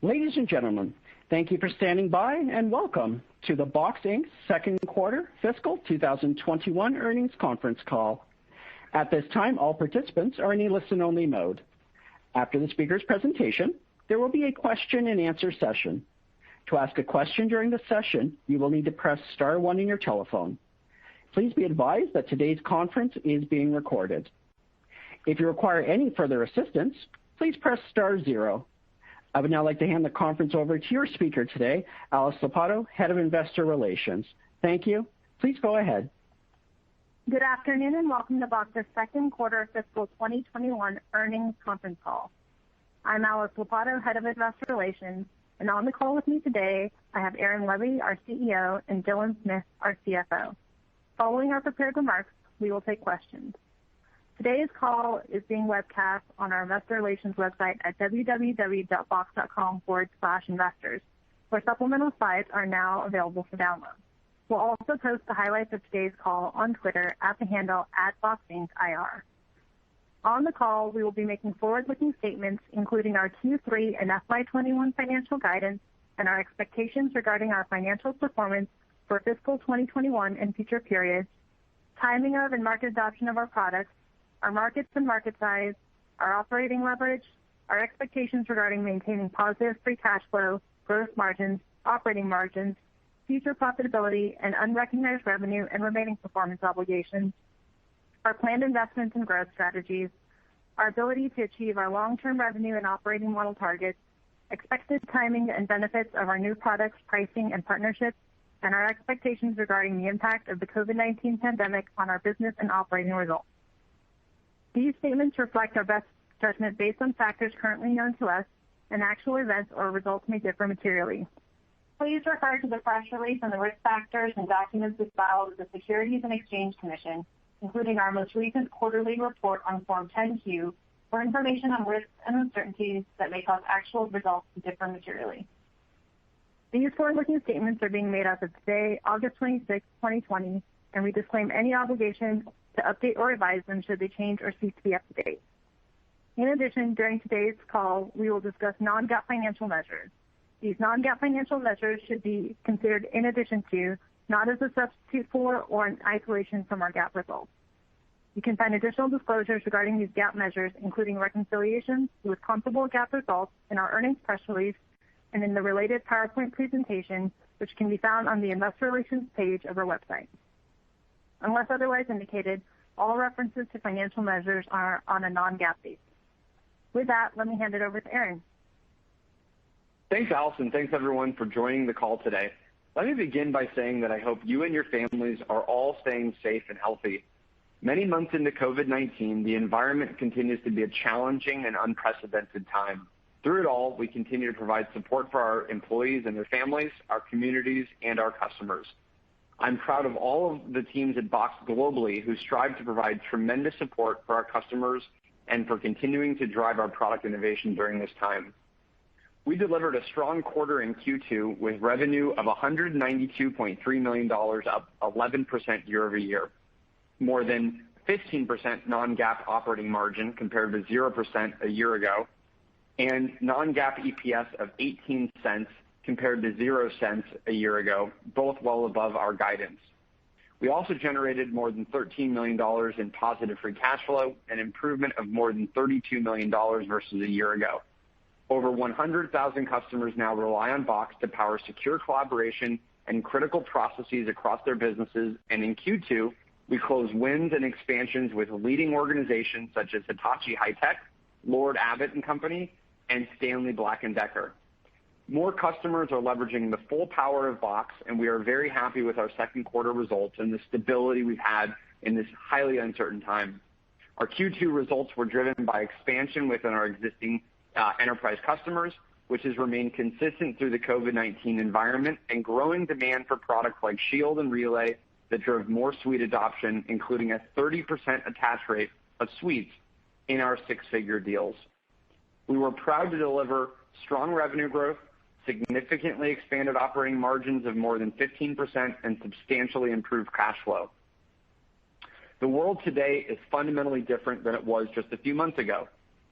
Ladies and gentlemen, thank you for standing by and welcome to the Box, Inc. second quarter fiscal 2021 earnings conference call. At this time, all participants are in a listen-only mode. After the speaker's presentation, there will be a question-and-answer session. To ask a question during the session, you will need to press star one on your telephone. Please be advised that today's conference is being recorded. If you require any further assistance, please press star zero. I would now like to hand the conference over to your speaker today, Alice Lopatto, Head of Investor Relations. Thank you. Please go ahead. Good afternoon and welcome to Box's second quarter fiscal 2021 earnings conference call. I'm Alice Lopatto, Head of Investor Relations, and on the call with me today, I have Aaron Levie, our CEO, and Dylan Smith, our CFO. Following our prepared remarks, we will take questions. Today's call is being webcast on our investor relations website at www.box.com/investors, where supplemental slides are now available for download. We'll also post the highlights of today's call on Twitter at the handle @BoxIncIR. On the call, we will be making forward-looking statements, including our Q3 and FY21 financial guidance and our expectations regarding our financial performance for fiscal 2021 and future periods, timing of and market adoption of our products, our markets and market size, our operating leverage, our expectations regarding maintaining positive free cash flow, gross margins, operating margins, future profitability, and unrecognized revenue and remaining performance obligations, our planned investments and growth strategies, our ability to achieve our long-term revenue and operating model targets, expected timing and benefits of our new products, pricing, and partnerships, and our expectations regarding the impact of the COVID-19 pandemic on our business and operating results. These statements reflect our best judgment based on factors currently known to us, and actual events or results may differ materially. Please refer to the press release and the risk factors and documents we filed with the Securities and Exchange Commission, including our most recent quarterly report on Form 10-Q, for information on risks and uncertainties that may cause actual results to differ materially. These forward-looking statements are being made as of today, August 26, 2020, and we disclaim any obligation to update or revise them should they change or cease to be up to date. In addition, during today's call, we will discuss non-GAAP financial measures. These non-GAAP financial measures should be considered in addition to, not as a substitute for or in isolation from our GAAP results. You can find additional disclosures regarding these GAAP measures, including reconciliations with comparable GAAP results, in our earnings press release and in the related PowerPoint presentation, which can be found on the Investor Relations page of our website. Unless otherwise indicated, all references to financial measures are on a non-GAAP basis. With that, let me hand it over to Aaron. Thanks, Alice, and thanks everyone for joining the call today. Let me begin by saying that I hope you and your families are all staying safe and healthy. Many months into COVID-19, the environment continues to be a challenging and unprecedented time. Through it all, we continue to provide support for our employees and their families, our communities, and our customers. I'm proud of all of the teams at Box globally who strive to provide tremendous support for our customers and for continuing to drive our product innovation during this time. We delivered a strong quarter in Q2 with revenue of $192.3 million, up 11% year over year, more than 15% non-GAAP operating margin compared to 0% a year ago, and non-GAAP EPS of 18 cents compared to 0 cents a year ago, both well above our guidance. We also generated more than $13 million in positive free cash flow, an improvement of more than $32 million versus a year ago. Over 100,000 customers now rely on Box to power secure collaboration and critical processes across their businesses, and in Q2, we closed wins and expansions with leading organizations such as Hitachi High-Tech, Lord Abbett & Company, and Stanley Black & Decker. More customers are leveraging the full power of Box, and we are very happy with our second quarter results and the stability we've had in this highly uncertain time. Our Q2 results were driven by expansion within our existing enterprise customers, which has remained consistent through the COVID-19 environment, and growing demand for products like Shield and Relay that drove more suite adoption, including a 30% attach rate of suites in our six-figure deals. We were proud to deliver strong revenue growth, significantly expanded operating margins of more than 15%, and substantially improved cash flow. The world today is fundamentally different than it was just a few months ago.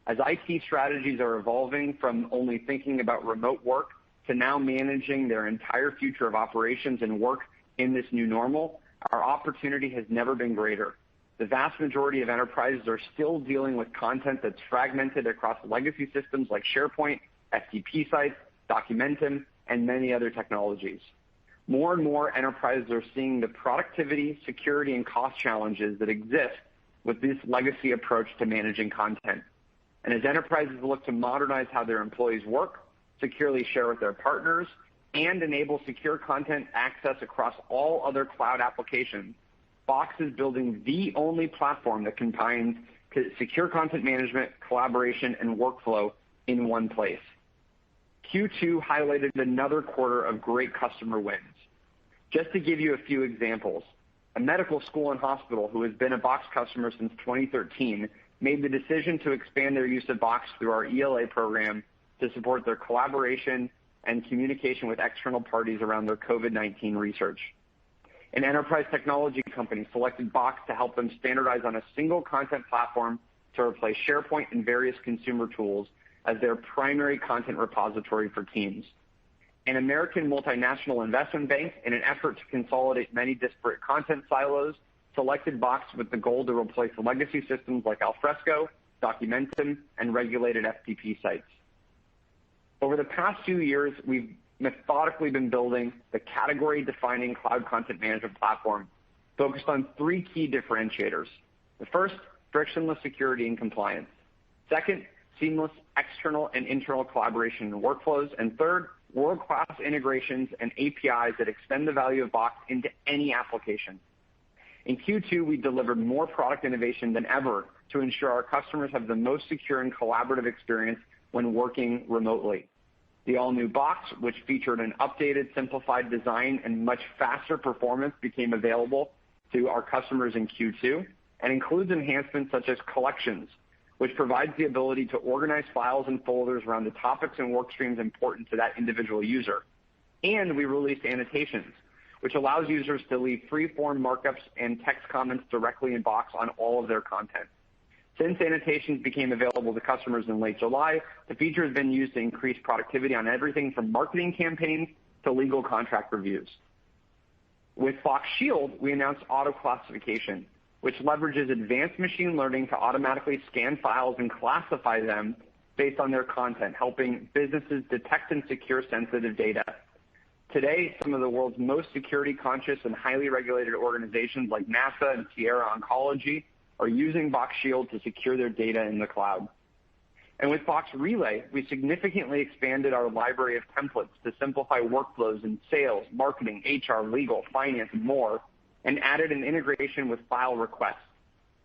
as IT strategies are evolving from only thinking about remote work to now managing their entire future of operations and work in this new normal, our opportunity has never been greater. The vast majority of enterprises are still dealing with content that's fragmented across legacy systems like SharePoint, FTP sites, Documentum, and many other technologies. More and more enterprises are seeing the productivity, security, and cost challenges that exist with this legacy approach to managing content. And as enterprises look to modernize how their employees work, securely share with their partners, and enable secure content access across all other cloud applications, Box is building the only platform that combines secure content management, collaboration, and workflow in one place. Q2 highlighted another quarter of great customer wins. Just to give you a few examples, a medical school and hospital who has been a Box customer since 2013 made the decision to expand their use of Box through our ELA program to support their collaboration and communication with external parties around their COVID-19 research. An enterprise technology company selected Box to help them standardize on a single content platform to replace SharePoint and various consumer tools as their primary content repository for teams. An American multinational investment bank, in an effort to consolidate many disparate content silos, selected Box with the goal to replace legacy systems like Alfresco, Documentum, and regulated FTP sites. Over the past few years, we've methodically been building the category-defining cloud content management platform focused on three key differentiators. The first, frictionless security and compliance. Second, seamless external and internal collaboration and workflows. And third, world-class integrations and APIs that extend the value of Box into any application. In Q2, we delivered more product innovation than ever to ensure our customers have the most secure and collaborative experience when working remotely. The all-new Box, which featured an updated, simplified design and much faster performance, became available to our customers in Q2 and includes enhancements such as collections, which provides the ability to organize files and folders around the topics and work streams important to that individual user. And we released annotations, which allows users to leave free-form markups and text comments directly in Box on all of their content. Since annotations became available to customers in late July, the feature has been used to increase productivity on everything from marketing campaigns to legal contract reviews. With Box Shield, we announced auto classification, which leverages advanced machine learning to automatically scan files and classify them based on their content, helping businesses detect and secure sensitive data. Today, some of the world's most security-conscious and highly regulated organizations like NASA and Sierra Oncology are using Box Shield to secure their data in the cloud. And with Box Relay, we significantly expanded our library of templates to simplify workflows in sales, marketing, HR, legal, finance, and more, and added an integration with file requests.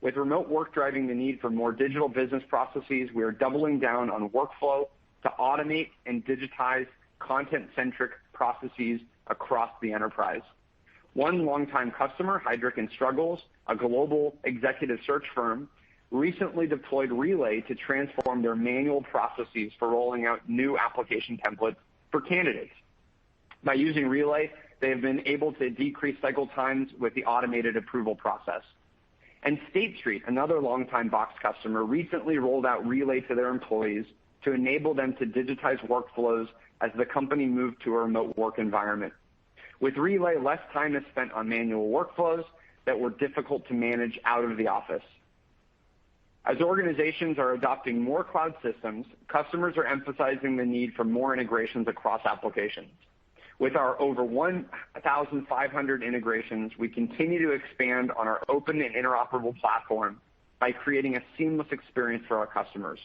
With remote work driving the need for more digital business processes, we are doubling down on workflow to automate and digitize content-centric processes across the enterprise. One longtime customer, Heidrick & Struggles, a global executive search firm, recently deployed Relay to transform their manual processes for rolling out new application templates for candidates. By using Relay, they have been able to decrease cycle times with the automated approval process. And State Street, another longtime Box customer, recently rolled out Relay to their employees to enable them to digitize workflows as the company moved to a remote work environment. With Relay, less time is spent on manual workflows that were difficult to manage out of the office. As organizations are adopting more cloud systems, customers are emphasizing the need for more integrations across applications. With our over 1,500 integrations, we continue to expand on our open and interoperable platform by creating a seamless experience for our customers.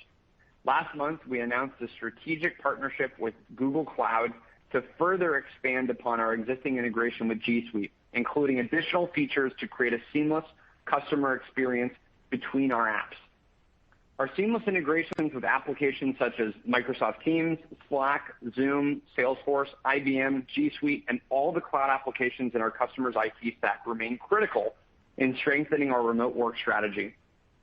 Last month, we announced a strategic partnership with Google Cloud to further expand upon our existing integration with G Suite, including additional features to create a seamless customer experience between our apps. Our seamless integrations with applications such as Microsoft Teams, Slack, Zoom, Salesforce, IBM, G Suite, and all the cloud applications in our customers' IT stack remain critical in strengthening our remote work strategy.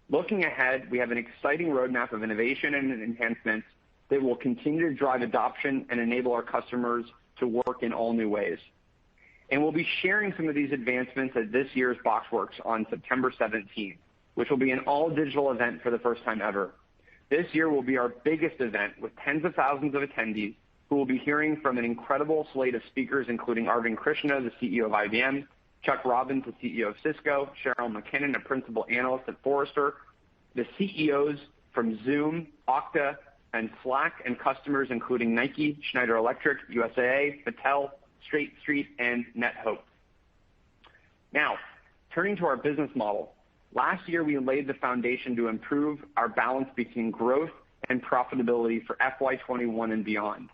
Looking ahead, we have an exciting roadmap of innovation and enhancements that will continue to drive adoption and enable our customers to work in all new ways. And we'll be sharing some of these advancements at this year's BoxWorks on September 17th, which will be an all-digital event for the first time ever. This year will be our biggest event with tens of thousands of attendees who will be hearing from an incredible slate of speakers, including Arvind Krishna, the CEO of IBM, Chuck Robbins, the CEO of Cisco, Cheryl McKinnon, a principal analyst at Forrester, the CEOs from Zoom, Okta, and Slack, and customers including Nike, Schneider Electric, USAA, Mattel, State Street, and NetHope. Now, turning to our business model. Last year, we laid the foundation to improve our balance between growth and profitability for FY21 and beyond.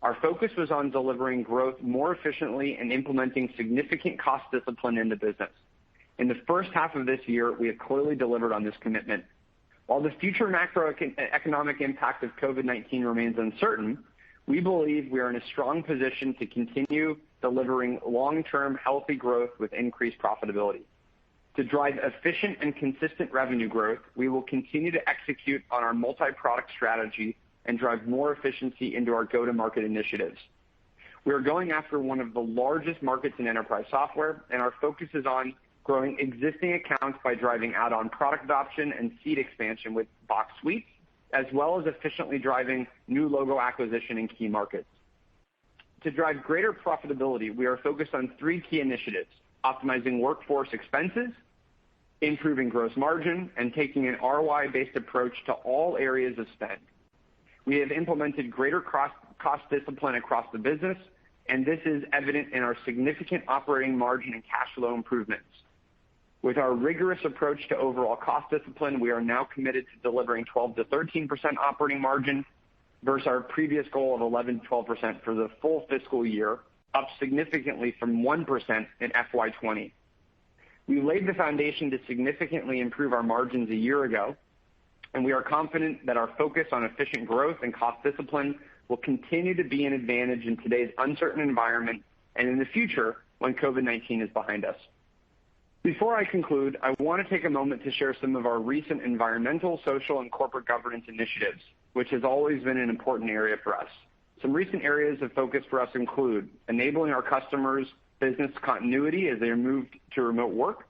Our focus was on delivering growth more efficiently and implementing significant cost discipline in the business. In the first half of this year, we have clearly delivered on this commitment. While the future macroeconomic impact of COVID-19 remains uncertain, we believe we are in a strong position to continue delivering long-term healthy growth with increased profitability. To drive efficient and consistent revenue growth, we will continue to execute on our multi-product strategy and drive more efficiency into our go-to-market initiatives. We are going after one of the largest markets in enterprise software, and our focus is on growing existing accounts by driving add-on product adoption and seat expansion with Box Suites, as well as efficiently driving new logo acquisition in key markets. To drive greater profitability, we are focused on 3 key initiatives: optimizing workforce expenses, improving gross margin, and taking an ROI-based approach to all areas of spend. We have implemented greater cost discipline across the business, and this is evident in our significant operating margin and cash flow improvements. With our rigorous approach to overall cost discipline, we are now committed to delivering 12 to 13% operating margin versus our previous goal of 11 to 12% for the full fiscal year, up significantly from 1% in FY20. We laid the foundation to significantly improve our margins a year ago, and we are confident that our focus on efficient growth and cost discipline will continue to be an advantage in today's uncertain environment and in the future when COVID-19 is behind us. Before I conclude, I want to take a moment to share some of our recent environmental, social, and corporate governance initiatives, which has always been an important area for us. Some recent areas of focus for us include enabling our customers' business continuity as they are moved to remote work,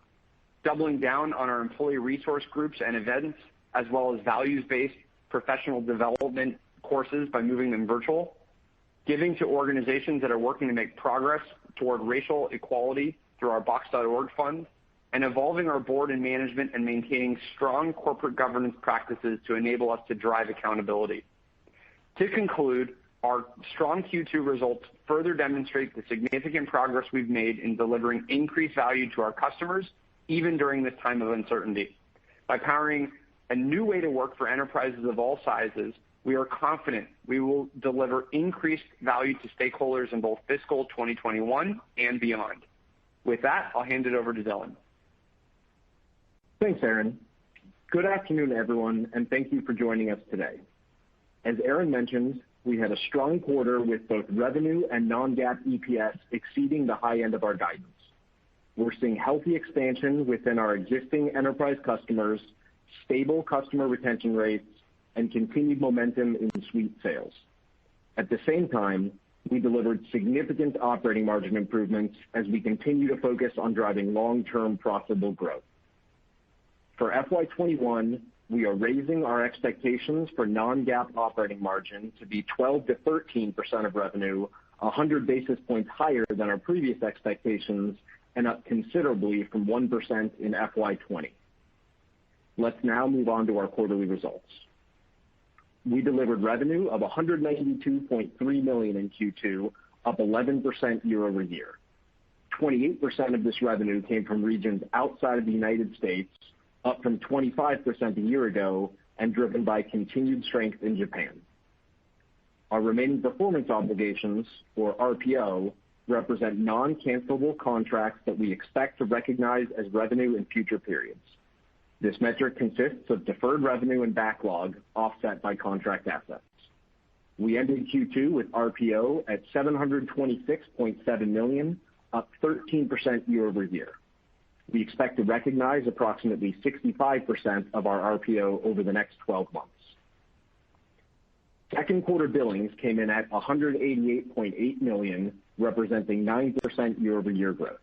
doubling down on our employee resource groups and events, as well as values-based professional development courses by moving them virtual, giving to organizations that are working to make progress toward racial equality through our Box.org fund, and evolving our board and management and maintaining strong corporate governance practices to enable us to drive accountability. To conclude, our strong Q2 results further demonstrate the significant progress we've made in delivering increased value to our customers, even during this time of uncertainty. By powering a new way to work for enterprises of all sizes, we are confident we will deliver increased value to stakeholders in both fiscal 2021 and beyond. With that, I'll hand it over to Dylan. Thanks, Aaron. Good afternoon, everyone, and thank you for joining us today. As Aaron mentioned, we had a strong quarter with both revenue and non-GAAP EPS exceeding the high end of our guidance. We're seeing healthy expansion within our existing enterprise customers, stable customer retention rates, and continued momentum in suite sales. At the same time, we delivered significant operating margin improvements as we continue to focus on driving long-term profitable growth. For FY21, we are raising our expectations for non-GAAP operating margin to be 12 to 13% of revenue, 100 basis points higher than our previous expectations, and up considerably from 1% in FY20. Let's now move on to our quarterly results. We delivered revenue of $192.3 million in Q2, up 11% year over year. 28% of this revenue came from regions outside of the United States, up from 25% a year ago, and driven by continued strength in Japan. Our remaining performance obligations, or RPO, represent non-cancelable contracts that we expect to recognize as revenue in future periods. This metric consists of deferred revenue and backlog offset by contract assets. We ended Q2 with RPO at $726.7 million, up 13% year over year. We expect to recognize approximately 65% of our RPO over the next 12 months. Second quarter billings came in at $188.8 million, representing 9% year over year growth.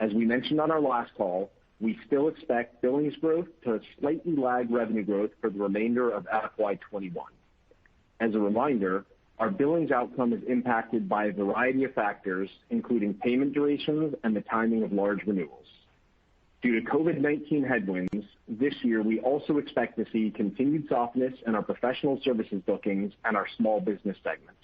As we mentioned on our last call, we still expect billings growth to slightly lag revenue growth for the remainder of FY21. As a reminder, our billings outcome is impacted by a variety of factors, including payment durations and the timing of large renewals. Due to COVID-19 headwinds, this year we also expect to see continued softness in our professional services bookings and our small business segment.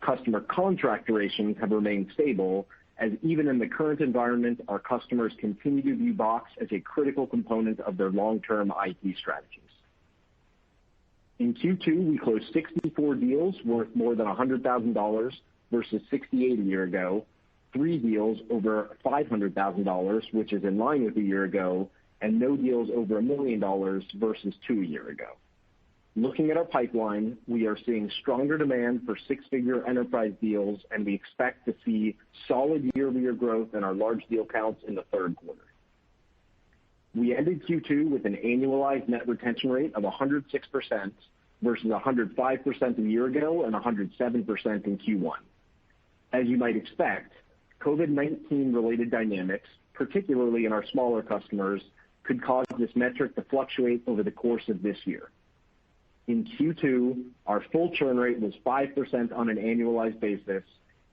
Customer contract durations have remained stable, as even in the current environment, our customers continue to view Box as a critical component of their long-term IT strategies. In Q2, we closed 64 deals worth more than $100,000 versus 68 a year ago, 3 deals over $500,000, which is in line with a year ago, and no deals over $1 million versus 2 a year ago. Looking at our pipeline, we are seeing stronger demand for six-figure enterprise deals, and we expect to see solid year-over-year growth in our large deal counts in the third quarter. We ended Q2 with an annualized net retention rate of 106% versus 105% a year ago and 107% in Q1. As you might expect, COVID-19 related dynamics, particularly in our smaller customers, could cause this metric to fluctuate over the course of this year. In Q2, our full churn rate was 5% on an annualized basis,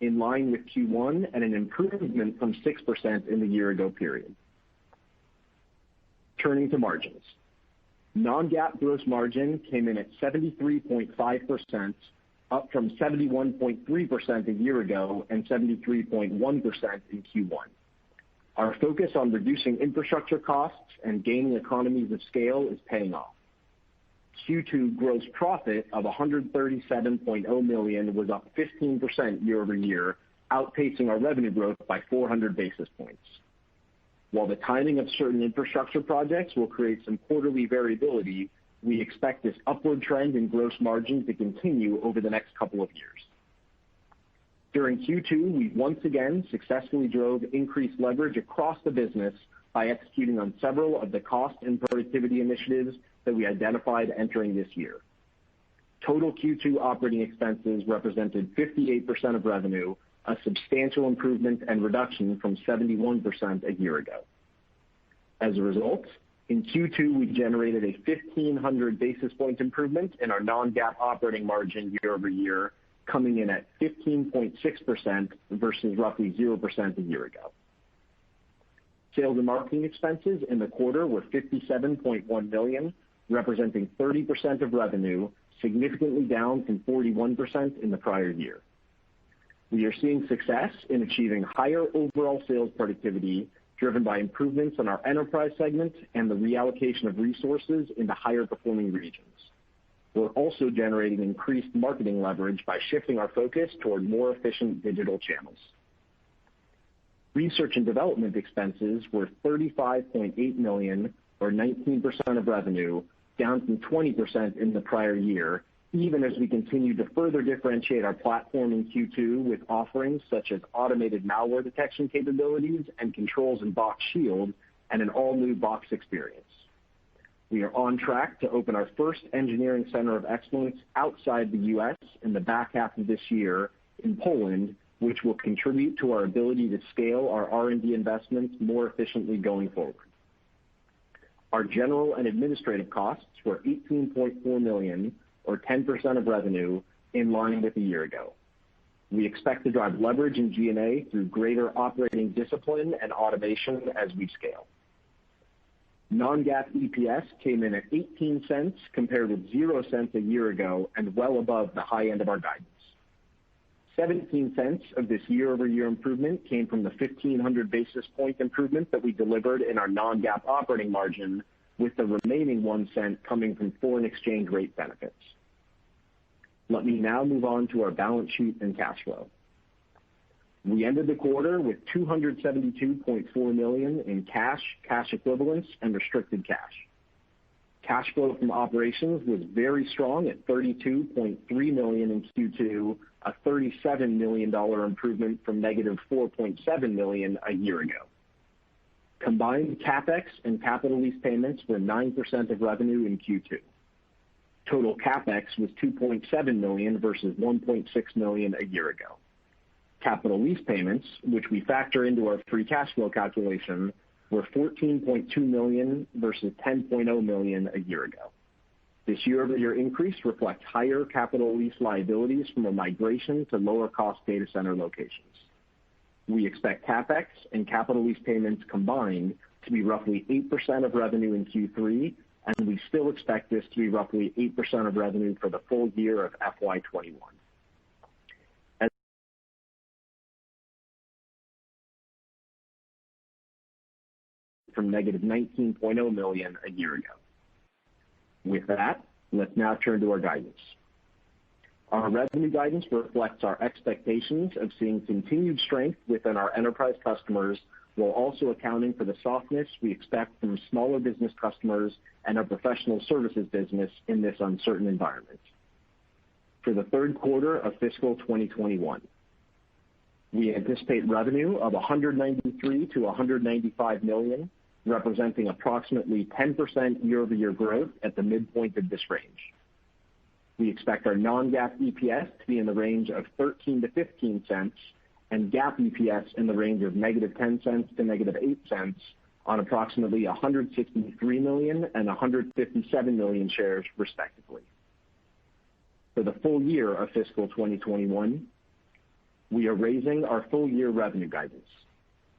in line with Q1 and an improvement from 6% in the year-ago period. Turning to margins. Non-GAAP gross margin came in at 73.5%, up from 71.3% a year ago and 73.1% in Q1. Our focus on reducing infrastructure costs and gaining economies of scale is paying off. Q2 gross profit of $137.0 million was up 15% year over year, outpacing our revenue growth by 400 basis points. While the timing of certain infrastructure projects will create some quarterly variability, we expect this upward trend in gross margin to continue over the next couple of years. During Q2, we once again successfully drove increased leverage across the business by executing on several of the cost and productivity initiatives that we identified entering this year. Total Q2 operating expenses represented 58% of revenue, a substantial improvement and reduction from 71% a year ago. As a result, in Q2, we generated a 1,500 basis point improvement in our non-GAAP operating margin year over year, coming in at 15.6% versus roughly 0% a year ago. Sales and marketing expenses in the quarter were $57.1 million, representing 30% of revenue, significantly down from 41% in the prior year. We are seeing success in achieving higher overall sales productivity, driven by improvements in our enterprise segment and the reallocation of resources into higher performing regions. We're also generating increased marketing leverage by shifting our focus toward more efficient digital channels. Research and development expenses were $35.8 million, or 19% of revenue, down from 20% in the prior year, even as we continue to further differentiate our platform in Q2 with offerings such as automated malware detection capabilities and controls in Box Shield and an all-new Box experience. We are on track to open our first engineering center of excellence outside the U.S. in the back half of this year in Poland, which will contribute to our ability to scale our R&D investments more efficiently going forward. Our general and administrative costs were $18.4 million, or 10% of revenue, in line with a year ago. We expect to drive leverage in G&A through greater operating discipline and automation as we scale. Non-GAAP EPS came in at 18 cents compared with 0 cents a year ago and well above the high end of our guidance. 17 cents of this year-over-year improvement came from the 1,500 basis point improvement that we delivered in our non-GAAP operating margin, with the remaining 1 cent coming from foreign exchange rate benefits. Let me now move on to our balance sheet and cash flow. We ended the quarter with $272.4 million in cash, cash equivalents, and restricted cash. Cash flow from operations was very strong at $32.3 million in Q2, a $37 million improvement from negative $4.7 million a year ago. Combined CapEx and capital lease payments were 9% of revenue in Q2. Total CapEx was $2.7 million versus $1.6 million a year ago. Capital lease payments, which we factor into our free cash flow calculation, were $14.2 million versus $10.0 million a year ago. This year-over-year increase reflects higher capital lease liabilities from a migration to lower-cost data center locations. We expect CapEx and capital lease payments combined to be roughly 8% of revenue in Q3, and we still expect this to be roughly 8% of revenue for the full year of FY21. From negative $19.0 million a year ago. With that, let's now turn to our guidance. Our revenue guidance reflects our expectations of seeing continued strength within our enterprise customers, while also accounting for the softness we expect from smaller business customers and our professional services business in this uncertain environment. For the third quarter of fiscal 2021, we anticipate revenue of $193 to $195 million, representing approximately 10% year-over-year growth at the midpoint of this range. We expect our non-GAAP EPS to be in the range of 13 to 15 cents and GAAP EPS in the range of negative 10 cents to negative 8 cents on approximately 163 million and 157 million shares, respectively. For the full year of fiscal 2021, we are raising our full-year revenue guidance.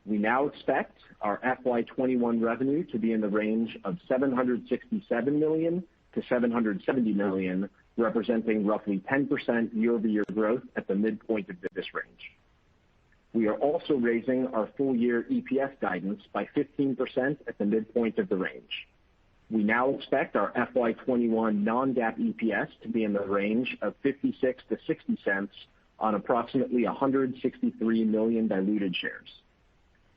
We now expect our FY21 revenue to be in the range of $767 million to $770 million, representing roughly 10% year-over-year growth at the midpoint of this range. We are also raising our full-year EPS guidance by 15% at the midpoint of the range. We now expect our FY21 non-GAAP EPS to be in the range of 56 to 60 cents on approximately 163 million diluted shares.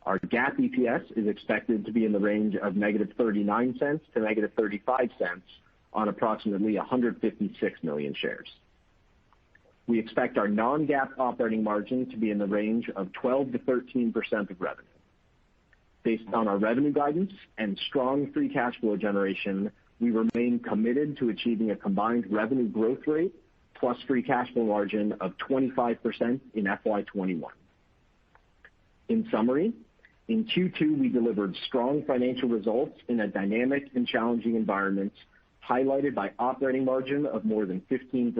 Our GAAP EPS is expected to be in the range of negative 39 cents to negative 35 cents on approximately 156 million shares. We expect our non-GAAP operating margin to be in the range of 12 to 13% of revenue. Based on our revenue guidance and strong free cash flow generation, we remain committed to achieving a combined revenue growth rate plus free cash flow margin of 25% in FY21. In summary, in Q2, we delivered strong financial results in a dynamic and challenging environment, highlighted by operating margin of more than 15%.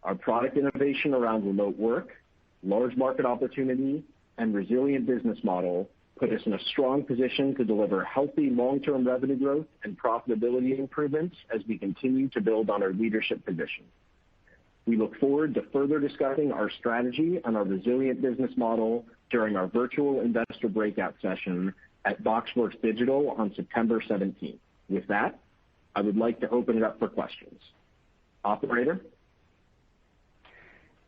Our product innovation around remote work, large market opportunity, and resilient business model put us in a strong position to deliver healthy long-term revenue growth and profitability improvements as we continue to build on our leadership position. We look forward to further discussing our strategy and our resilient business model during our virtual investor breakout session at BoxWorks Digital on September 17th. With that, I would like to open it up for questions. Operator?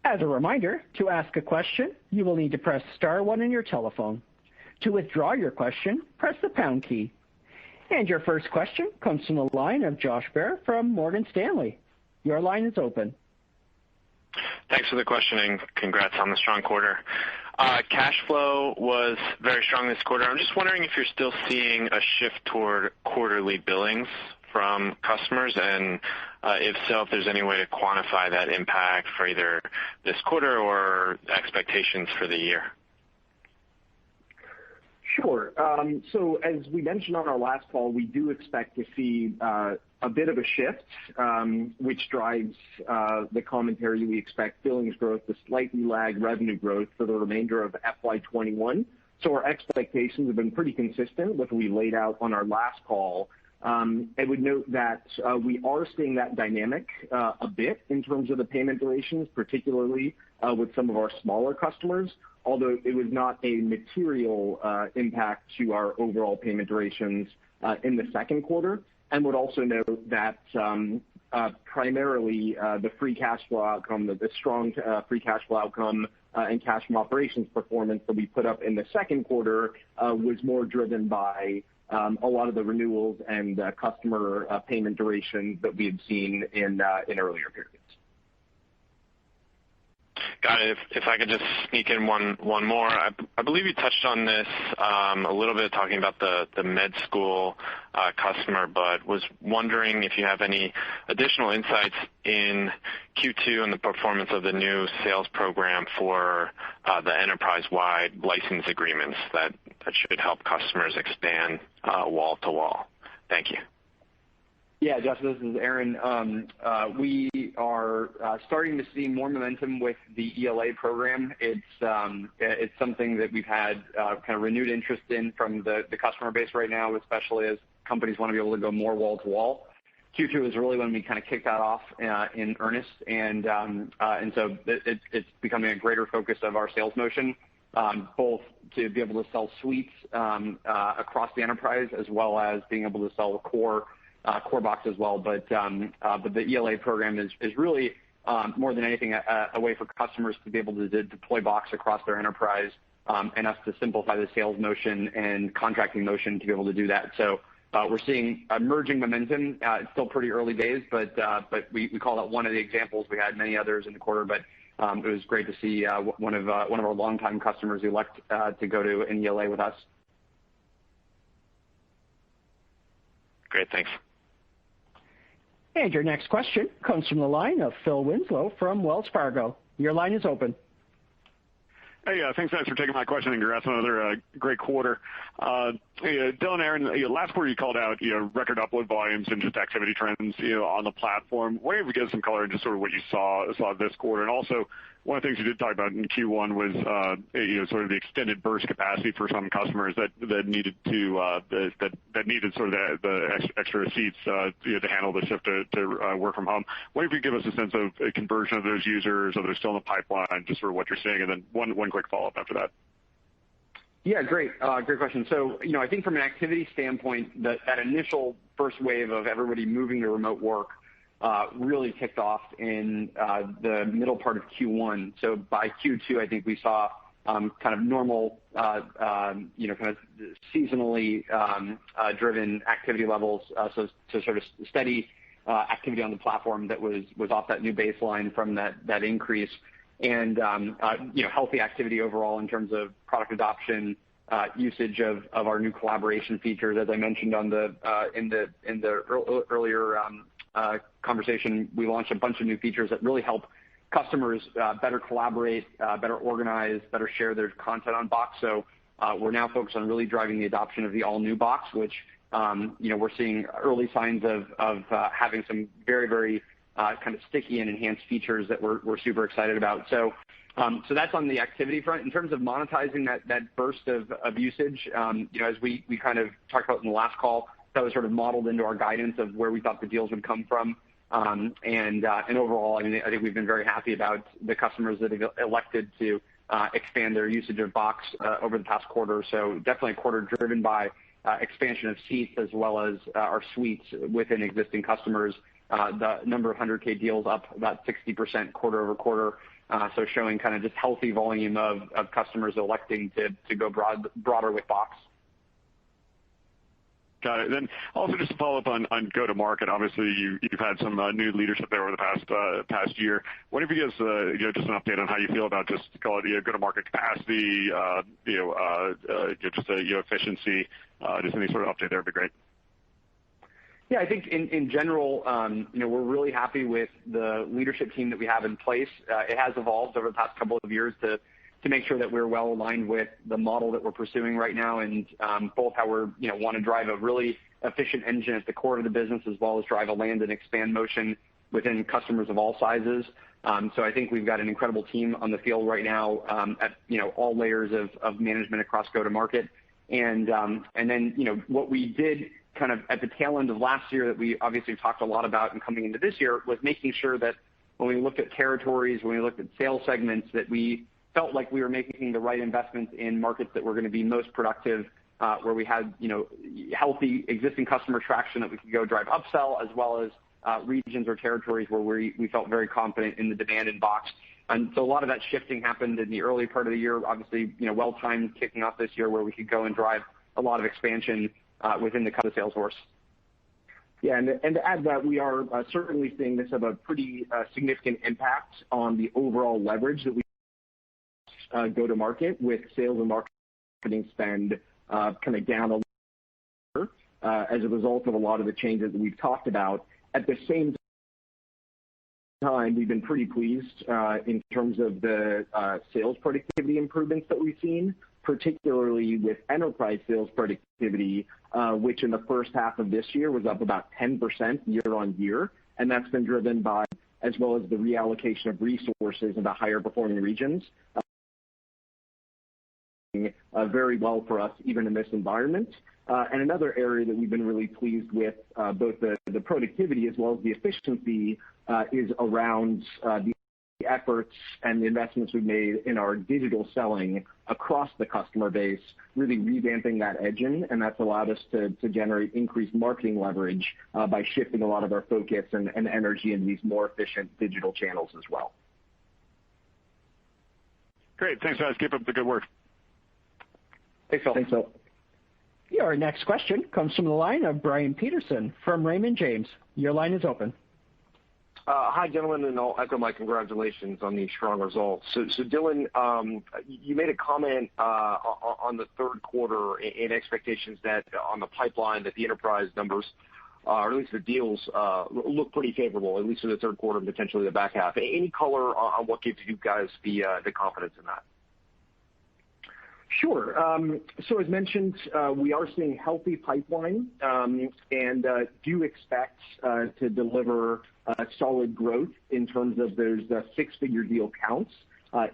As a reminder, to ask a question, you will need to press star one on your telephone. To withdraw your question, press the pound key. And your first question comes from the line of Josh Baer from Morgan Stanley. Your line is open. Thanks for the question and congrats on the strong quarter. Cash flow was very strong this quarter. I'm just wondering if you're still seeing a shift toward quarterly billings from customers, and if so, if there's any way to quantify that impact for either this quarter or expectations for the year. Sure. So as we mentioned on our last call, we do expect to see a bit of a shift, which drives the commentary. We expect billings growth to slightly lag revenue growth for the remainder of FY21. So our expectations have been pretty consistent with what we laid out on our last call. I would note that we are seeing that dynamic a bit in terms of the payment durations, particularly with some of our smaller customers, although it was not a material impact to our overall payment durations in the second quarter. And would also note that primarily the free cash flow outcome, the strong free cash flow outcome and cash from operations performance that we put up in the second quarter was more driven by a lot of the renewals and customer payment durations that we had seen in earlier periods. Got it. If I could just sneak in one more. I believe you touched on this a little bit talking about the med school customer, but was wondering if you have any additional insights in Q2 and the performance of the new sales program for the enterprise-wide license agreements that should help customers expand wall to wall. Thank you. Yeah, Jeff, this is Aaron. We are starting to see more momentum with the ELA program. It's something that we've had kind of renewed interest in from the customer base right now, especially as companies want to be able to go more wall to wall. Q2 is really when we kind of kicked that off in earnest, and so it's becoming a greater focus of our sales motion, both to be able to sell suites across the enterprise as well as being able to sell core box as well. But the ELA program is really more than anything a way for customers to be able to deploy box across their enterprise, and us to simplify the sales motion and contracting motion to be able to do that. So we're seeing emerging momentum. It's still pretty early days, but we call that one of the examples. We had many others in the quarter, but it was great to see one of our longtime customers elect to go to an ELA with us. Great, thanks. And your next question comes from the line of Phil Winslow from Wells Fargo. Your line is open. Hey, thanks guys for taking my question, and congrats on another great quarter. Dylan, Aaron, last quarter you called out record upload volumes and just activity trends on the platform. Why don't we get some color into just sort of what you saw this quarter? And also, one of the things you did talk about in Q1 was sort of the extended burst capacity for some customers that needed sort of the extra seats to handle the shift to work from home. Why don't you give us a sense of a conversion of those users? Are they still in the pipeline? Just sort of what you're seeing, and then one quick follow-up after that. Yeah, great question. So, I think from an activity standpoint, that initial first wave of everybody moving to remote work really kicked off in the middle part of Q1. So by Q2, I think we saw kind of normal, kind of seasonally driven activity levels, so sort of steady activity on the platform that was off that new baseline from that increase, and healthy activity overall in terms of product adoption, usage of our new collaboration features. As I mentioned in the earlier conversation, we launched a bunch of new features that really help customers better collaborate, better organize, better share their content on Box. So we're now focused on really driving the adoption of the all-new Box, which we're seeing early signs of having some very, very kind of sticky and enhanced features that we're super excited about. So that's on the activity front. In terms of monetizing that burst of usage, as we kind of talked about in the last call, that was sort of modeled into our guidance of where we thought the deals would come from. And overall, I think we've been very happy about the customers that have elected to expand their usage of Box over the past quarter. So definitely a quarter driven by expansion of seats as well as our suites within existing customers. The number of 100K deals up about 60% quarter over quarter. So showing kind of just healthy volume of customers electing to go broader with Box. Got it. Then also just to follow up on go-to-market, obviously you've had some new leadership there over the past year. What if you give us just an update on how you feel about just call it go-to-market capacity, just efficiency, just any sort of update there would be great. Yeah, I think in general, we're really happy with the leadership team that we have in place. It has evolved over the past couple of years to make sure that we're well aligned with the model that we're pursuing right now, and both how we're want to drive a really efficient engine at the core of the business, as well as drive a land and expand motion within customers of all sizes. So I think we've got an incredible team on the field right now at all layers of management across go-to-market, and then what we did kind of at the tail end of last year that we obviously talked a lot about and coming into this year was making sure that when we looked at territories, when we looked at sales segments, that we felt like we were making the right investments in markets that were going to be most productive, where we had healthy existing customer traction that we could go drive upsell, as well as regions or territories where we felt very confident in the demand in Box. And so a lot of that shifting happened in the early part of the year, obviously well-timed kicking off this year, where we could go and drive a lot of expansion within the sales force. Yeah, and to add that, we are certainly seeing this have a pretty significant impact on the overall leverage that we go-to-market with sales and marketing spend kind of down a little as a result of a lot of the changes that we've talked about. At the same time, we've been pretty pleased in terms of the sales productivity improvements that we've seen, particularly with enterprise sales productivity, which in the first half of this year was up about 10% year on year. And that's been driven by, as well as the reallocation of resources into higher performing regions. Very well for us, even in this environment. And another area that we've been really pleased with, both the productivity as well as the efficiency, is around the efforts and the investments we've made in our digital selling across the customer base, really revamping that engine, and that's allowed us to generate increased marketing leverage by shifting a lot of our focus and energy into these more efficient digital channels as well. Great. Thanks, guys. Keep up the good work. Thanks, Phil. Thanks, Phil. Your next question comes from the line of Brian Peterson from Raymond James. Your line is open. Hi, gentlemen, and I'll echo my congratulations on these strong results. So Dylan, you made a comment on the third quarter in expectations that on the pipeline that the enterprise numbers, or at least the deals, look pretty favorable, at least in the third quarter and potentially the back half. Any color on what gives you guys the confidence in that? Sure. So as mentioned, we are seeing healthy pipeline and do expect to deliver solid growth in terms of those six-figure deal counts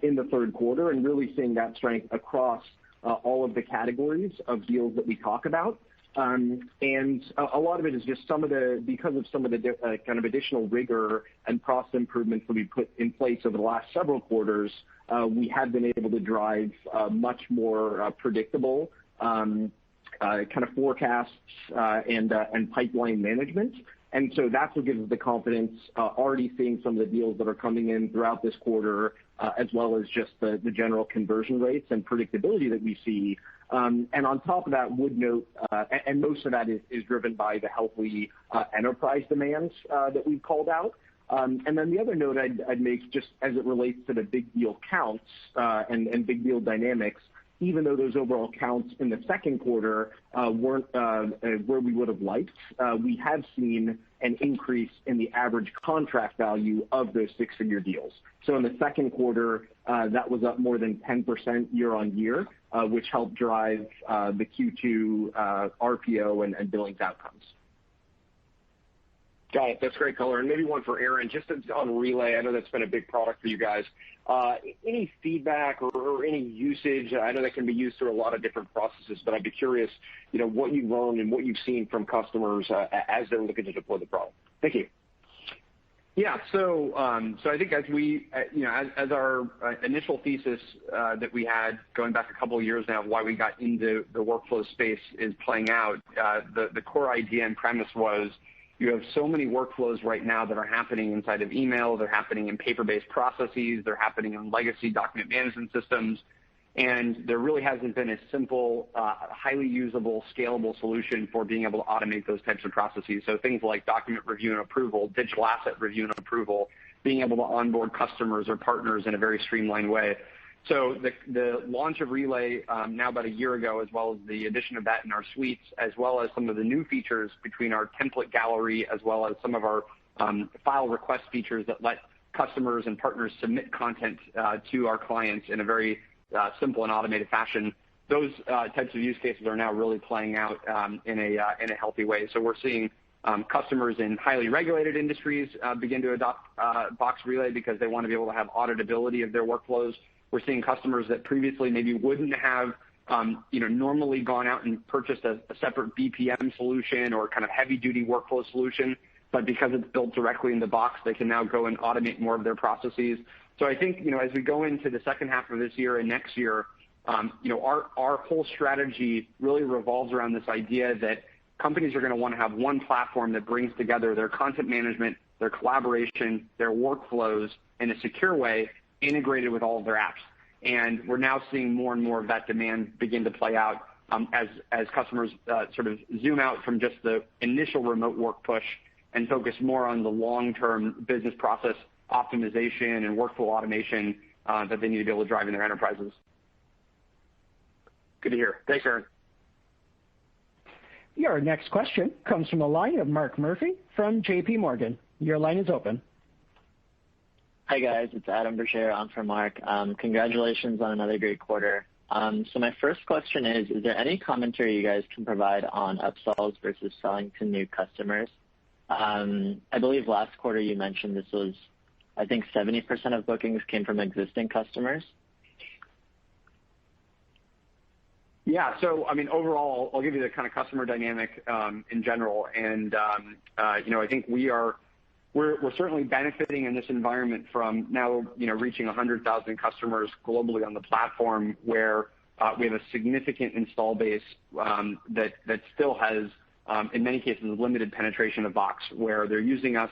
in the third quarter, and really seeing that strength across all of the categories of deals that we talk about. And a lot of it is just because of some of the kind of additional rigor and process improvements that we put in place over the last several quarters. We have been able to drive much more predictable kind of forecasts and pipeline management. And so that's what gives us the confidence, already seeing some of the deals that are coming in throughout this quarter, as well as just the general conversion rates and predictability that we see. And on top of that, would note, and most of that is driven by the healthy enterprise demands that we've called out. And then the other note I'd make, just as it relates to the big deal counts and big deal dynamics, even though those overall counts in the second quarter weren't where we would have liked, we have seen an increase in the average contract value of those six-figure deals. So in the second quarter, that was up more than 10% year on year, which helped drive the Q2 RPO and billings outcomes. Got it. That's great color. And maybe one for Aaron, just on Relay. I know that's been a big product for you guys. Any feedback or any usage? I know that can be used through a lot of different processes, but I'd be curious, what you've learned and what you've seen from customers as they're looking to deploy the product. Thank you. Yeah. So I think as we, as our initial thesis that we had going back a couple of years now of why we got into the workflow space is playing out, the core idea and premise was, you have so many workflows right now that are happening inside of email, they're happening in paper-based processes, they're happening in legacy document management systems, and there really hasn't been a simple, highly usable, scalable solution for being able to automate those types of processes. So things like document review and approval, digital asset review and approval, being able to onboard customers or partners in a very streamlined way. So the launch of Relay now about a year ago, as well as the addition of that in our suites, as well as some of the new features between our template gallery, as well as some of our file request features that let customers and partners submit content to our clients in a very simple and automated fashion. Those types of use cases are now really playing out in a healthy way. So we're seeing customers in highly regulated industries begin to adopt Box Relay because they want to be able to have auditability of their workflows. We're seeing customers that previously maybe wouldn't have normally gone out and purchased a separate BPM solution or kind of heavy-duty workflow solution, but because it's built directly in the box, they can now go and automate more of their processes. So I think, as we go into the second half of this year and next year, our whole strategy really revolves around this idea that companies are going to want to have one platform that brings together their content management, their collaboration, their workflows in a secure way, integrated with all of their apps. And we're now seeing more and more of that demand begin to play out as customers sort of zoom out from just the initial remote work push and focus more on the long-term business process optimization and workflow automation that they need to be able to drive in their enterprises. Good to hear. Thanks, Aaron. Your next question comes from the line of Mark Murphy from JP Morgan. Your line is open. Hi, guys. It's Adam Brashear on for Mark. Congratulations on another great quarter. So my first question is there any commentary you guys can provide on upsells versus selling to new customers? I believe last quarter you mentioned this was, I think 70% of bookings came from existing customers. Yeah. So, I mean, overall, I'll give you the kind of customer dynamic in general. And, I think we're certainly benefiting in this environment from now, reaching 100,000 customers globally on the platform where we have a significant install base that still has, in many cases, limited penetration of Box, where they're using us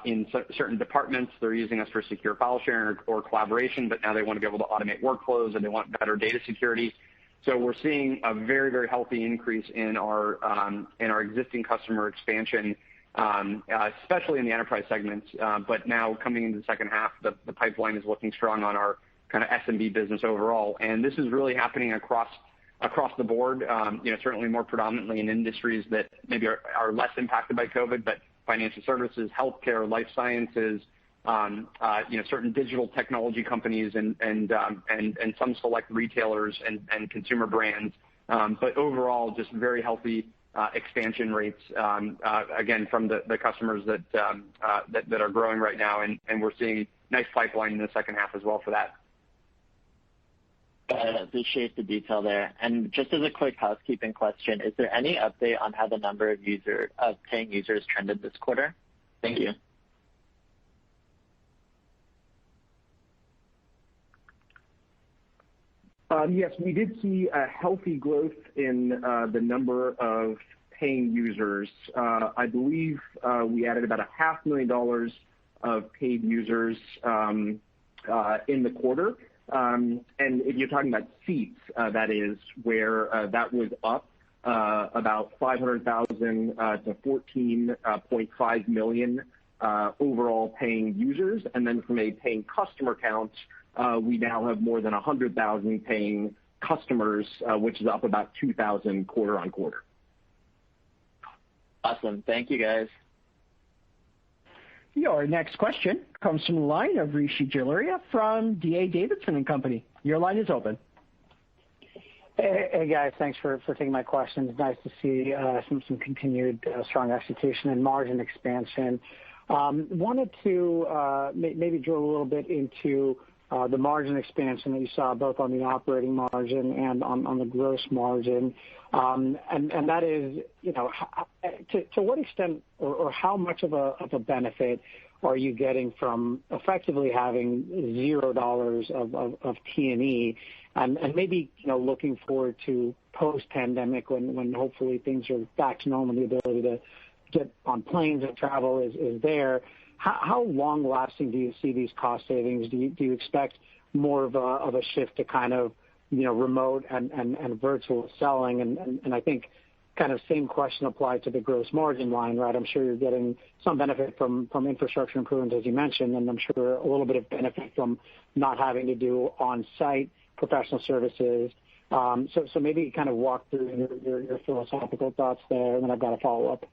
in certain departments. They're using us for secure file sharing or collaboration, but now they want to be able to automate workflows and they want better data security. So we're seeing a very, very healthy increase in our existing customer expansion, especially in the enterprise segments. But now coming into the second half, the pipeline is looking strong on our kind of SMB business overall. And this is really happening across the board, certainly more predominantly in industries that maybe are less impacted by COVID, but financial services, healthcare, life sciences, certain digital technology companies and some select retailers and consumer brands. But overall, just very healthy expansion rates, again, from the customers that are growing right now. And we're seeing nice pipeline in the second half as well for that. I appreciate the detail there. And just as a quick housekeeping question, is there any update on how the number of paying users trended this quarter? Thank you. Yes, we did see a healthy growth in the number of paying users. I believe we added about $500,000 of paid users in the quarter. And if you're talking about seats, that is where that was up about 500,000 to 14.5 million overall paying users. And then from a paying customer count, we now have more than 100,000 paying customers, which is up about 2,000 quarter on quarter. Awesome. Thank you, guys. Your next question comes from the line of Rishi Jaluria from D.A. Davidson & Company. Your line is open. Hey guys, thanks for taking my questions. Nice to see some continued strong execution and margin expansion. Wanted to maybe drill a little bit into the margin expansion that you saw both on the operating margin and on the gross margin. And that is, to what extent or how much of a benefit are you getting from effectively having $0 of T&E and maybe, looking forward to post-pandemic when hopefully things are back to normal, the ability to get on planes and travel is there. How long-lasting do you see these cost savings? Do you expect more of a shift to kind of, remote and virtual selling? And I think kind of same question applied to the gross margin line, right? I'm sure you're getting some benefit from infrastructure improvements, as you mentioned, and I'm sure a little bit of benefit from not having to do on-site professional services. So maybe kind of walk through your philosophical thoughts there, and then I've got a follow-up.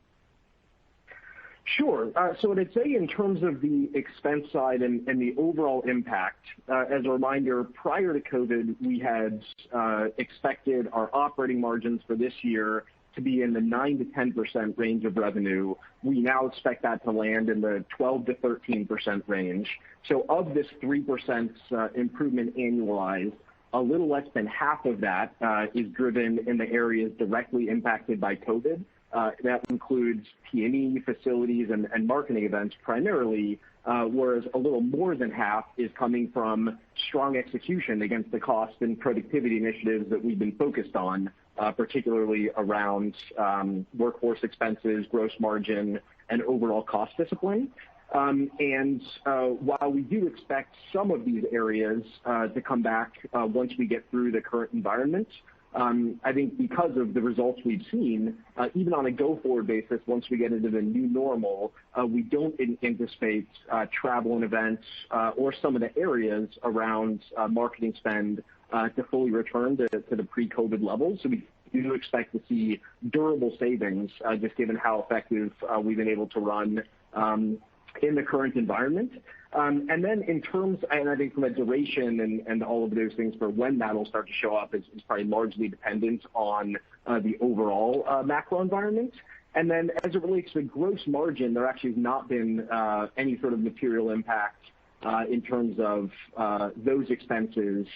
Sure. So what I'd say in terms of the expense side and the overall impact, as a reminder, prior to COVID, we had expected our operating margins for this year to be in the 9 to 10% range of revenue. We now expect that to land in the 12 to 13% range. So of this 3% improvement annualized, a little less than half of that is driven in the areas directly impacted by COVID. That includes T&E, facilities, and marketing events primarily, whereas a little more than half is coming from strong execution against the cost and productivity initiatives that we've been focused on, particularly around workforce expenses, gross margin, and overall cost discipline. And while we do expect some of these areas to come back once we get through the current environment, I think because of the results we've seen, even on a go-forward basis, once we get into the new normal, we don't anticipate travel and events or some of the areas around marketing spend to fully return to the pre-COVID levels. So we do expect to see durable savings, just given how effective we've been able to run in the current environment. And then in terms, and I think from a duration and all of those things for when that'll start to show up is probably largely dependent on the overall macro environment. And then as it relates to gross margin, there actually has not been any sort of material impact in terms of those expenses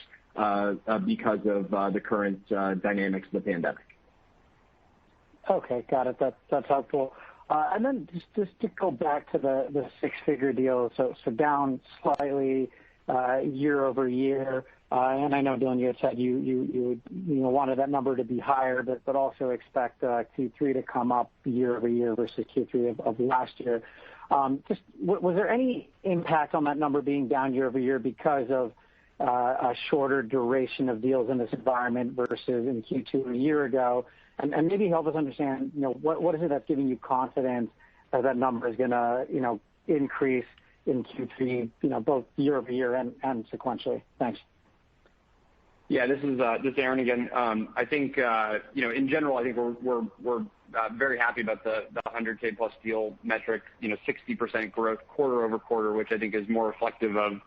because of the current dynamics of the pandemic. Okay, got it. That's helpful. And then just to go back to the six-figure deal, so down slightly year over year. And I know, Dylan, you had said you wanted that number to be higher, but also expect Q3 to come up year over year versus Q3 of last year. Was there any impact on that number being down year over year because of a shorter duration of deals in this environment versus in Q2 a year ago? And maybe help us understand, what is it that's giving you confidence that number is going to, increase in Q3, both year over year and sequentially? Thanks. Yeah, this is Aaron again. I think in general, I think we're very happy about the 100K plus deal metric. 60% growth quarter over quarter, which I think is more reflective of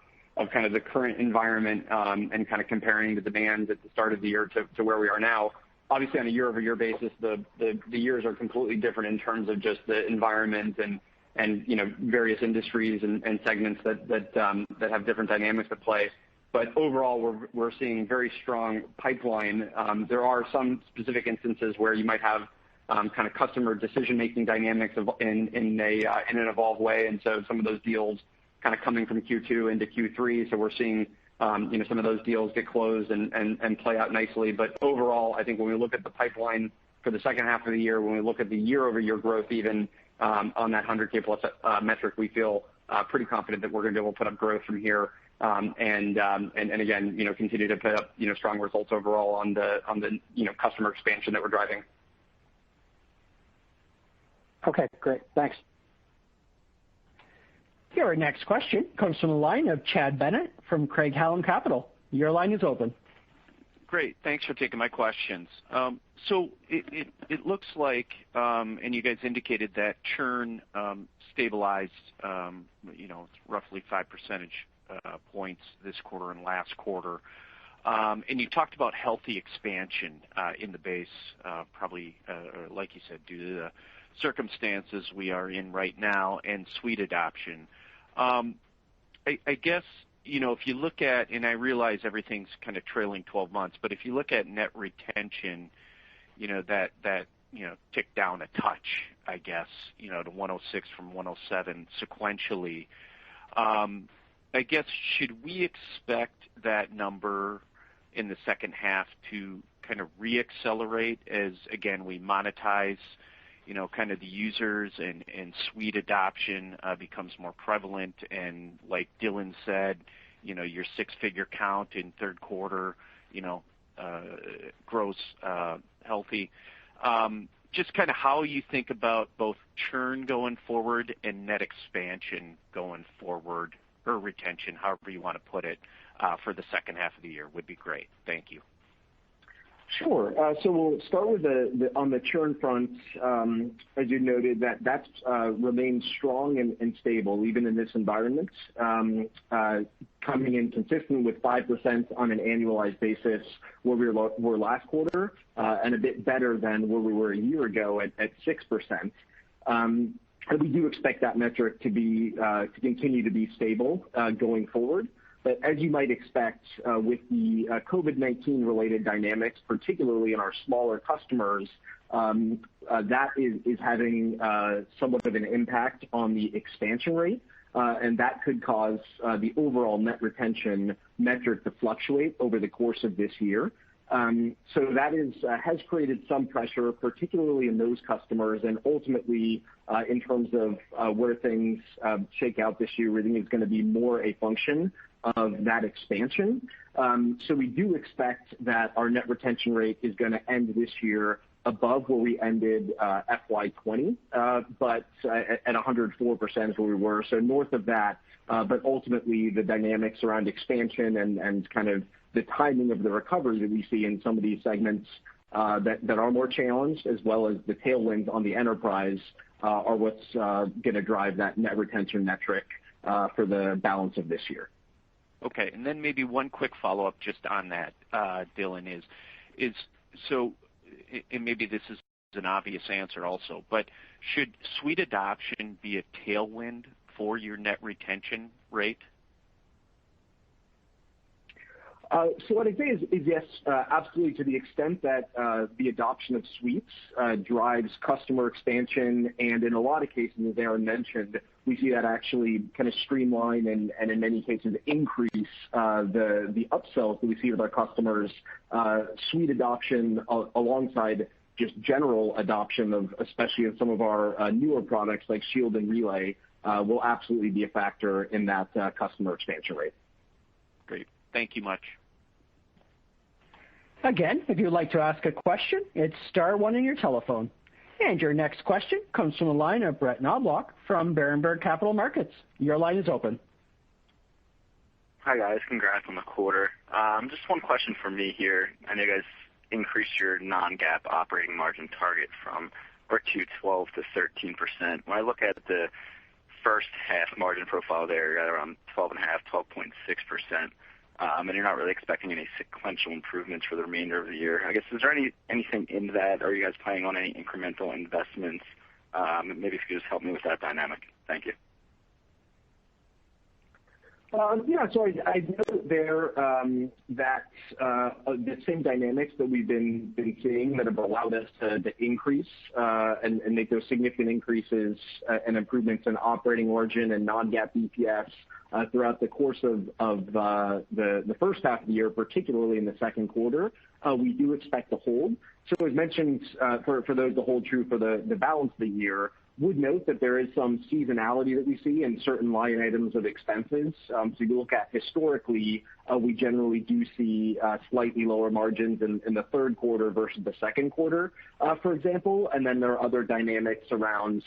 kind of the current environment and kind of comparing the demand at the start of the year to where we are now. Obviously, on a year-over-year basis, the years are completely different in terms of just the environment and various industries and segments that have different dynamics at play. But overall, we're seeing very strong pipeline. There are some specific instances where you might have kind of customer decision-making dynamics in an evolved way, and so some of those deals kind of coming from Q2 into Q3. So we're seeing some of those deals get closed and play out nicely. But overall, I think when we look at the pipeline for the second half of the year, when we look at the year-over-year growth even on that 100K plus metric, we feel pretty confident that we're going to be able to put up growth from here and again, continue to put up strong results overall on the customer expansion that we're driving. Okay, great. Thanks. Your next question comes from the line of Chad Bennett from Craig-Hallum Capital. Your line is open. Great. Thanks for taking my questions. So it looks like, and you guys indicated that churn stabilized, roughly 5 percentage points this quarter and last quarter. And you talked about healthy expansion in the base, probably, like you said, due to the circumstances we are in right now and suite adoption. I guess, if you look at, and I realize everything's kind of trailing 12 months, but if you look at net retention, that ticked down a touch, I guess, to 106 from 107 sequentially. I guess, should we expect that number in the second half to kind of reaccelerate as, again, we monetize kind of the users and suite adoption becomes more prevalent, and like Dylan said, your six-figure count in third quarter, grows healthy. Just kind of how you think about both churn going forward and net expansion going forward, or retention, however you want to put it, for the second half of the year would be great. Thank you. Sure. So we'll start with on the churn front. As you noted, that's remained strong and stable even in this environment, coming in consistent with 5% on an annualized basis where we were last quarter, and a bit better than where we were a year ago at 6%. And we do expect that metric to continue to be stable going forward. But as you might expect, with the COVID-19 related dynamics, particularly in our smaller customers, that is having somewhat of an impact on the expansion rate, and that could cause the overall net retention metric to fluctuate over the course of this year. So that has created some pressure, particularly in those customers, and ultimately, in terms of where things shake out this year, I think it's going to be more a function of that expansion. So we do expect that our net retention rate is going to end this year above where we ended FY20, but at 104% is where we were, so north of that. But ultimately, the dynamics around expansion and kind of the timing of the recovery that we see in some of these segments that are more challenged, as well as the tailwinds on the enterprise, are what's going to drive that net retention metric for the balance of this year. Okay, and then maybe one quick follow-up just on that, Dylan, is so, and maybe this is an obvious answer also, but should suite adoption be a tailwind for your net retention rate? So what I'd say is yes, absolutely, to the extent that the adoption of suites drives customer expansion, and in a lot of cases, as Aaron mentioned, we see that actually kind of streamline and in many cases increase the upsells that we see with our customers. Suite adoption alongside just general adoption of, especially in some of our newer products like Shield and Relay, will absolutely be a factor in that customer expansion rate. Great. Thank you much. Again, if you'd like to ask a question, it's star one on your telephone. And your next question comes from the line of Brett Knoblauch from Berenberg Capital Markets. Your line is open. Hi, guys. Congrats on the quarter. Just one question for me here. I know you guys increased your non-GAAP operating margin target from or to 12 to 13%. When I look at the first half margin profile there, you're at around 12.5, 12.6%. And you're not really expecting any sequential improvements for the remainder of the year. I guess, is there anything in that? Are you guys planning on any incremental investments? Maybe if you could just help me with that dynamic. Thank you. Yeah, so I know there that the same dynamics that we've been seeing that have allowed us to increase and make those significant increases and improvements in operating margin and non-GAAP EPS throughout the course of the first half of the year, particularly in the second quarter, we do expect to hold. So as mentioned, for those to hold true for the balance of the year, would note that there is some seasonality that we see in certain line items of expenses. So if you look at historically, we generally do see slightly lower margins in the third quarter versus the second quarter, for example. And then there are other dynamics around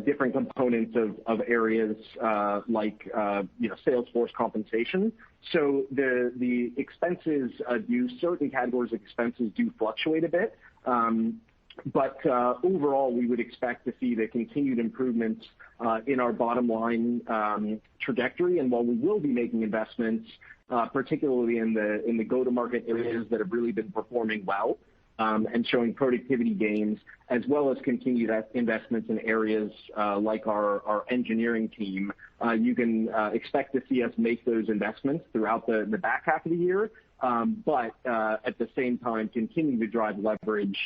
different components of areas like Salesforce compensation. So the expenses certain categories of expenses do fluctuate a bit. But overall, we would expect to see the continued improvements in our bottom line trajectory. And while we will be making investments, particularly in the go-to-market areas that have really been performing well and showing productivity gains, as well as continued investments in areas like our engineering team, you can expect to see us make those investments throughout the back half of the year, but at the same time continue to drive leverage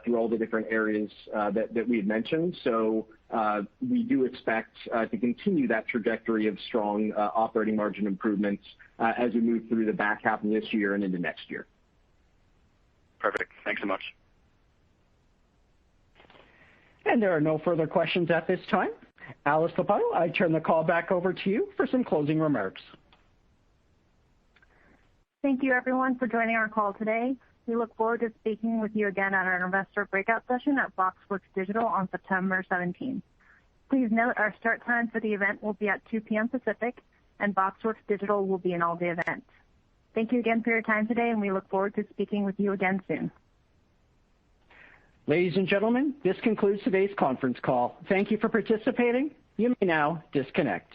through all the different areas that we had mentioned. So we do expect to continue that trajectory of strong operating margin improvements as we move through the back half of this year and into next year. Perfect. Thanks so much. And there are no further questions at this time. Alice Lopatto, I turn the call back over to you for some closing remarks. Thank you, everyone, for joining our call today. We look forward to speaking with you again at our investor breakout session at BoxWorks Digital on September 17th. Please note our start time for the event will be at 2 p.m. Pacific, and BoxWorks Digital will be an all-day event. Thank you again for your time today, and we look forward to speaking with you again soon. Ladies and gentlemen, this concludes today's conference call. Thank you for participating. You may now disconnect.